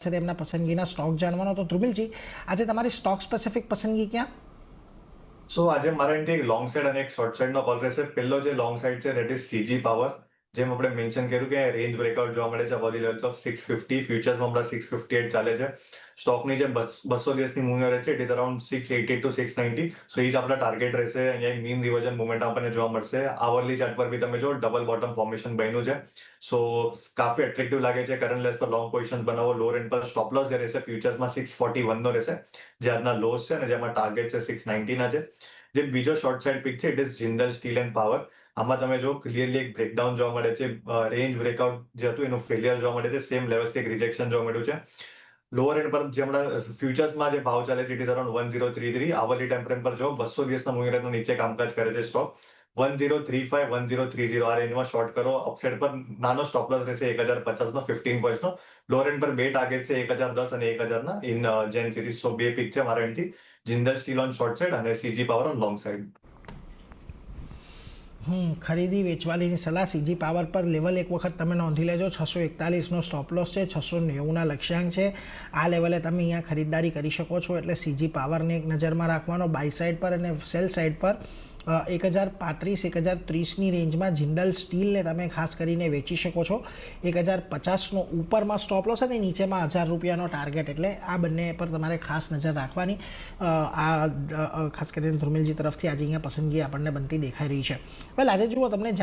છે તેમના પસંદગીના સ્ટોક જાણવાનો. તો ધ્રુમિલજી, આજે તમારી સ્ટોક સ્પેસિફિક પસંદગી ક્યાં? સો આજે મારા અહીંથી એક લોંગ સાઇડ અને એક શોર્ટ સાઇડનો કોલ રહેશે. પહેલો જે લોંગ સાઇડ છે દેટ ઇઝ સીજી પાવર. જેમ આપણે મેન્શન કર્યું કે રેન્જ બ્રેકઆઉટ જોવા મળે છે અબાઉટ ધી લેવલ્સ ઓફ 650. ફ્યુચર્સમાં હમણાં 658 ચાલે છે. સ્ટોકની જે 200 દિવસની મૂવ એવરેજ છે ઇટ ઇઝ અરાઉન્ડ 680 ટુ 690. સો એ જ આપણા ટાર્ગેટ રહેશે. અહીંયા મીન રિવર્ઝન મુવમેન્ટ આપણને જોવા મળશે. આવરલી ચાર્ટ પર બી તમે જો ડબલ બોટમ ફોર્મેશન બન્યું છે. સો કાફી એટ્રેક્ટિવ લાગે છે. કરંટ લેવલ્સ પર લોંગ પોઝિશન બનાવો. લો રેન્જ પર સ્ટોપ લોસ જે રહેશે ફ્યુચર્સમાં 641 નો રહેશે, જે આજના લોસ છે અને જેમાં ટાર્ગેટ છે 690 ના છે. જે બીજો શોર્ટ સાઇડ પિક છે it is Jindal steel end power. આમાં તમે જો ક્લિયરલી એક બ્રેકડાઉન જોવા મળે છે. રેન્જ બ્રેકઆઉટ જે હતું એનું ફેલિયર જોવા મળે છે. સેમ લેવલ્સથી એક રિજેક્શન જોવા મળ્યું છે. લોઅર એન્ડ પર જે હમણાં ફ્યુચર્સમાં જે ભાવ ચાલે છે it is around 1033. Hourly time frame પર જો 200 દિવસના મૂવિંગ એવરેજના નીચે કામકાજ કરે છે સ્ટોક. 1035 1030 આ રેન્જમાં શોર્ટ કરો. અપસાઇડ પર નાનો સ્ટોપ લોસ રહેશે 1050 નો 15 પોઈન્ટનો. લોઅર એન્ડ પર બે ટાર્ગેટ છે 1010 અને 1000 ના ઇન જેન સિરીઝ. સો બે પિક છે મારા એન્ડથી. Jindal steel on short side અને CG power on long side. ખરીદી વેચવાલીની સલાહ. સીજી પાવર પર લેવલ એક વખત તમે નોંધી લેજો. 641નો સ્ટોપ લોસ છે, 690ના લક્ષ્યાંક છે. આ લેવલે તમે અહીંયા ખરીદદારી કરી શકો છો. એટલે સીજી પાવરને એક નજરમાં રાખવાનો. બાય સાઇડ પર અને સેલ સાઇડ પર 1035 1030ની રેન્જમાં જિંદલ સ્ટીલને તમે ખાસ કરીને વેચી શકો છો. 1050નો ઉપરમાં સ્ટોપ લોસ અને નીચેમાં 1000 રૂપિયાનો ટાર્ગેટ. એટલે આ બંને પર તમારે ખાસ નજર રાખવાની. આ ખાસ કરીને ધ્રુમિલજી તરફથી આજે અહીંયા પસંદગી આપણને બનતી દેખાઈ રહી છે. વેલ, આજે જુઓ તમને